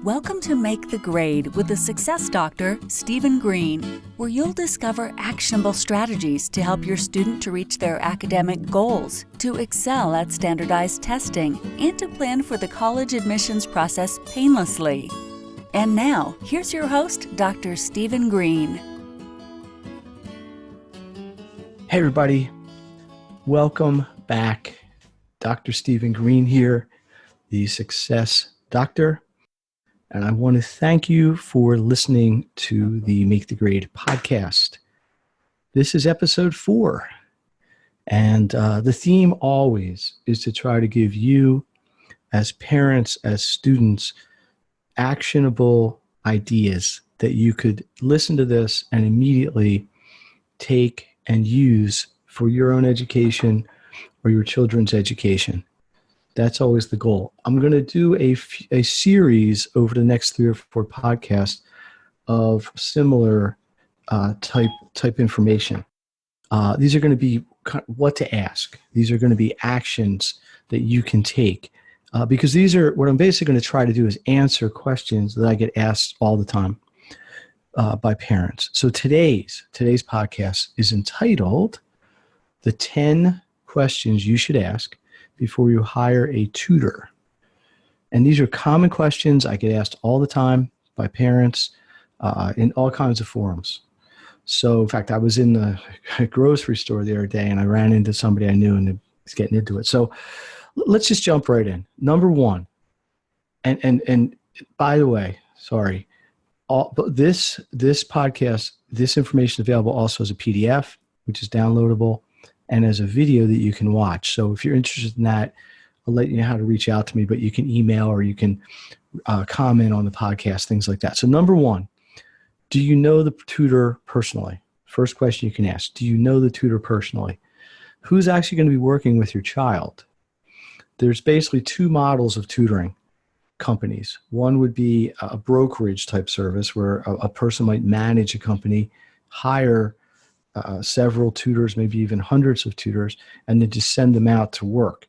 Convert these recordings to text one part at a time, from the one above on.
Welcome to Make the Grade with the Success Doctor, Stephen Green, where you'll discover actionable strategies to help your student to reach their academic goals, to excel at standardized testing, and to plan for the college admissions process painlessly. And now, here's your host, Dr. Stephen Green. Hey everybody, welcome back. Dr. Stephen Green here, the Success Doctor. And I want to thank you for listening to the Make the Grade podcast. This is episode 4. And the theme always is to try to give you, as parents, as students, actionable ideas that you could listen to this and immediately take and use for your own education or your children's education. That's always the goal. I'm going to do a series over the next 3 or 4 podcasts of similar type information. These are going to be what to ask. These are going to be actions that you can take because these are what I'm basically going to try to do is answer questions that I get asked all the time by parents. So today's podcast is entitled "The 10 Questions You Should Ask Before You Hire a Tutor." And these are common questions I get asked all the time by parents in all kinds of forums. So in fact, I was in the grocery store the other day and I ran into somebody I knew and was getting into it. So let's just jump right in. Number 1, and by the way, sorry, this podcast, this information is available also as a PDF, which is downloadable, and as a video that you can watch. So if you're interested in that, I'll let you know how to reach out to me, but you can email or you can comment on the podcast, things like that. So number 1, do you know the tutor personally? First question you can ask, do you know the tutor personally? Who's actually going to be working with your child? There's basically 2 models of tutoring companies. One would be a brokerage type service where a person might manage a company, hire several tutors, maybe even hundreds of tutors, and then just send them out to work.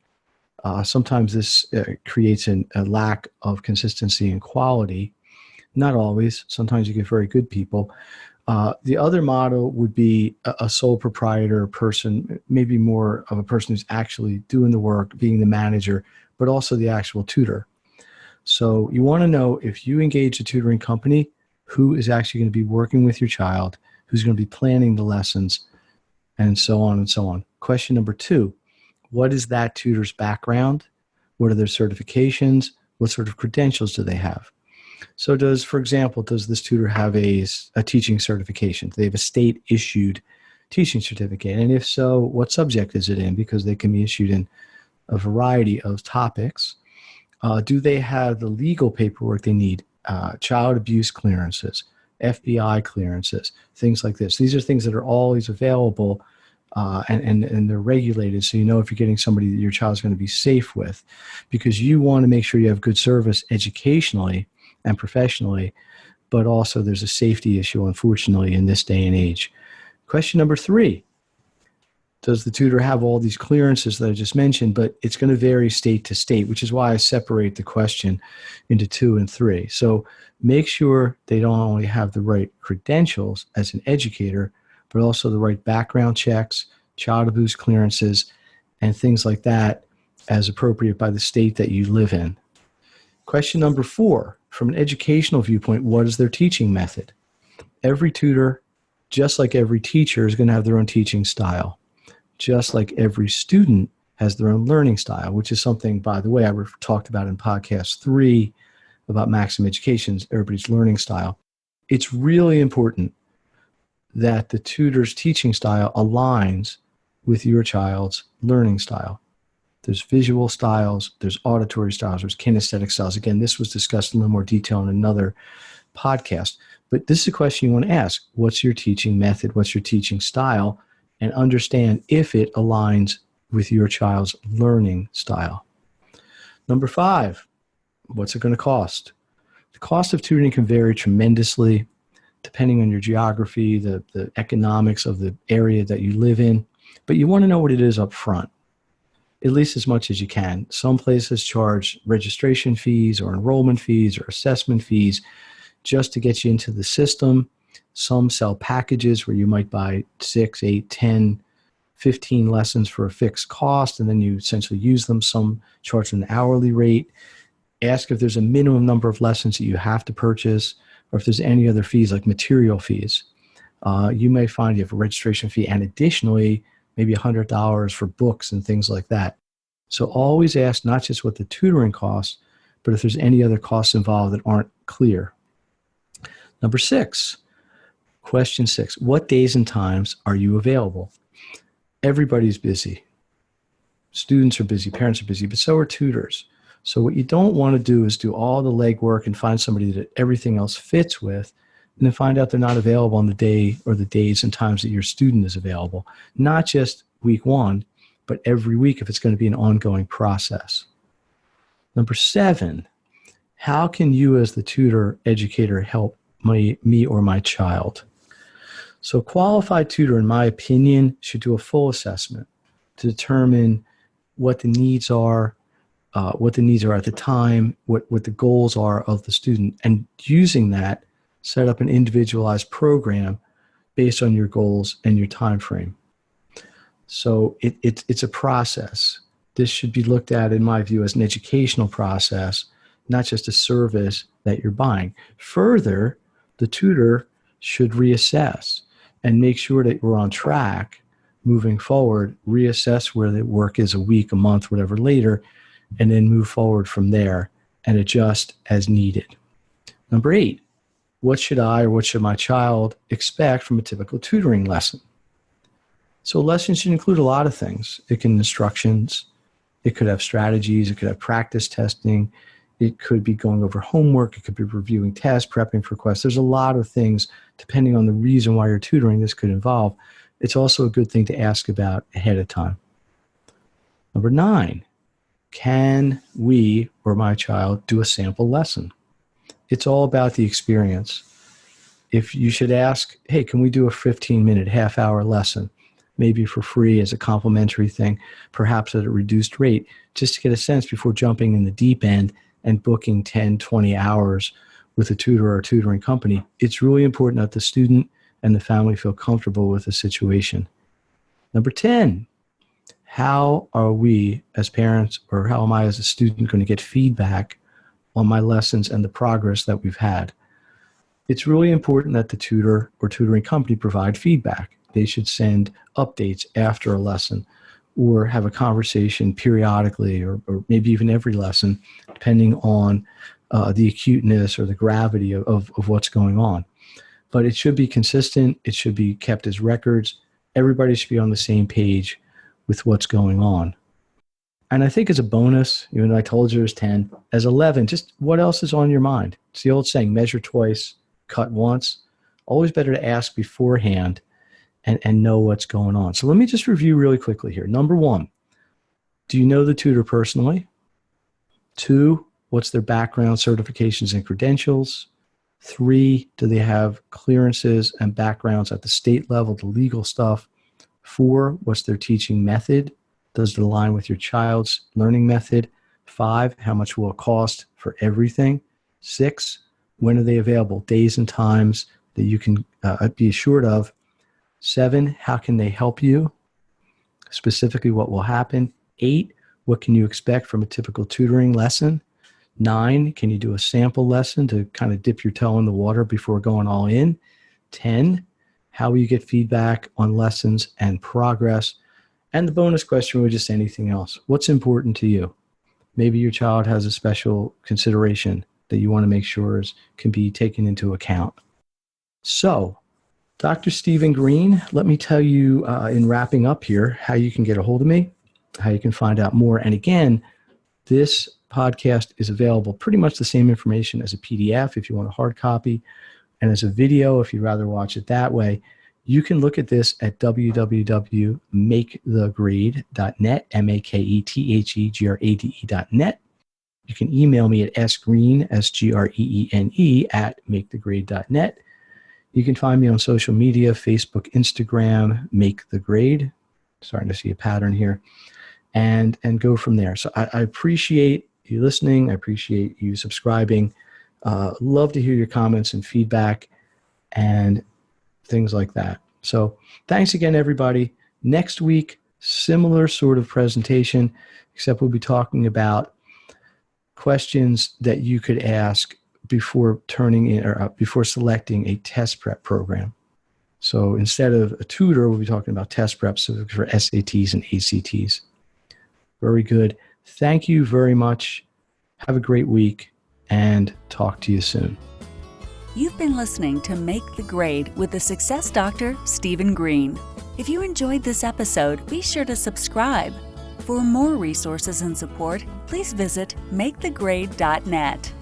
Sometimes this creates a lack of consistency and quality. Not always. Sometimes you get very good people. The other model would be a sole proprietor person, maybe more of a person who's actually doing the work, being the manager, but also the actual tutor. So you want to know, if you engage a tutoring company, who is actually going to be working with your child, who's going to be planning the lessons, and so on and so on. Question number 2, what is that tutor's background? What are their certifications? What sort of credentials do they have? So for example, does this tutor have a teaching certification? Do they have a state-issued teaching certificate? And if so, what subject is it in? Because they can be issued in a variety of topics. Do they have the legal paperwork they need? Child abuse clearances, FBI clearances, things like this. These are things that are always available and they're regulated, so you know if you're getting somebody that your child's going to be safe with, because you want to make sure you have good service educationally and professionally, but also there's a safety issue, unfortunately, in this day and age. Question number 3, does the tutor have all these clearances that I just mentioned? But it's going to vary state to state, which is why I separate the question into 2 and 3. So make sure they don't only have the right credentials as an educator, but also the right background checks, child abuse clearances, and things like that as appropriate by the state that you live in. Question number 4, from an educational viewpoint, what is their teaching method? Every tutor, just like every teacher, is going to have their own teaching style. Just like every student has their own learning style, which is something, by the way, I talked about in podcast 3 about Maximum Education's everybody's learning style. It's really important that the tutor's teaching style aligns with your child's learning style. There's visual styles, there's auditory styles, there's kinesthetic styles. Again, this was discussed in a little more detail in another podcast. But this is a question you want to ask. What's your teaching method? What's your teaching style? And understand if it aligns with your child's learning style. Number 5, what's it going to cost? The cost of tutoring can vary tremendously depending on your geography, the economics of the area that you live in, but you want to know what it is up front. at least as much as you can. Some places charge registration fees or enrollment fees or assessment fees just to get you into the system. Some sell packages where you might buy 6, 8, 10, 15 lessons for a fixed cost, and then you essentially use them. Some charge an hourly rate. Ask if there's a minimum number of lessons that you have to purchase, or if there's any other fees like material fees. You may find you have a registration fee and additionally maybe $100 for books and things like that. So always ask not just what the tutoring costs, but if there's any other costs involved that aren't clear. Number 6, question 6, what days and times are you available? Everybody's busy. Students are busy, parents are busy, but so are tutors. So what you don't want to do is do all the legwork and find somebody that everything else fits with, and then find out they're not available on the day or the days and times that your student is available. Not just week 1, but every week if it's going to be an ongoing process. Number 7, how can you as the tutor educator help me or my child? So a qualified tutor, in my opinion, should do a full assessment to determine what the needs are at the time, what the goals are of the student, and using that, set up an individualized program based on your goals and your time frame. So it's a process. This should be looked at, in my view, as an educational process, not just a service that you're buying. Further, the tutor should reassess and make sure that we're on track moving forward, reassess where the work is a week, a month, whatever later, and then move forward from there and adjust as needed. Number 8, what should I or what should my child expect from a typical tutoring lesson? So lessons should include a lot of things. It can instructions, it could have strategies, it could have practice testing, it could be going over homework, it could be reviewing tests, prepping for quests. There's a lot of things, depending on the reason why you're tutoring, this could involve. It's also a good thing to ask about ahead of time. Number 9, can we or my child do a sample lesson? It's all about the experience. If you should ask, hey, can we do a 15-minute, half-hour lesson, maybe for free as a complimentary thing, perhaps at a reduced rate, just to get a sense before jumping in the deep end and booking 10, 20 hours with a tutor or a tutoring company. It's really important that the student and the family feel comfortable with the situation. Number 10, how are we as parents, or how am I as a student, going to get feedback on my lessons and the progress that we've had? It's really important that the tutor or tutoring company provide feedback. They should send updates after a lesson or have a conversation periodically or maybe even every lesson, depending on the acuteness or the gravity of what's going on. But it should be consistent. It should be kept as records. Everybody should be on the same page with what's going on. And I think as a bonus, even though I told you it was 10, as 11, just what else is on your mind? It's the old saying, measure twice, cut once. Always better to ask beforehand and know what's going on. So let me just review really quickly here. Number 1, do you know the tutor personally? 2, what's their background, certifications, and credentials? 3, do they have clearances and backgrounds at the state level, the legal stuff? 4, what's their teaching method? Does it align with your child's learning method? 5, how much will it cost for everything? 6, when are they available? Days and times that you can be assured of. 7, how can they help you? Specifically, what will happen? 8, what can you expect from a typical tutoring lesson? 9, can you do a sample lesson to kind of dip your toe in the water before going all in? 10, how will you get feedback on lessons and progress? And the bonus question was just anything else. What's important to you? Maybe your child has a special consideration that you want to make sure can be taken into account. So, Dr. Stephen Green, let me tell you in wrapping up here how you can get a hold of me, how you can find out more. And again, this podcast is available pretty much the same information as a PDF if you want a hard copy, and as a video if you'd rather watch it that way. You can look at this at www.makethegrade.net, MAKETHEGRADE.net. You can email me at sgreen, SGREENE, at makethegrade.net. You can find me on social media, Facebook, Instagram, Make the Grade. Starting to see a pattern here. and go from there. So I appreciate you listening. I appreciate you subscribing. Love to hear your comments and feedback and things like that. So thanks again, everybody. Next week, similar sort of presentation, except we'll be talking about questions that you could ask before turning in or before selecting a test prep program. So instead of a tutor, we'll be talking about test preps for SATs and ACTs. Very good. Thank you very much. Have a great week and talk to you soon. You've been listening to Make the Grade with the Success Doctor, Stephen Green. If you enjoyed this episode, be sure to subscribe. For more resources and support, please visit makethegrade.net.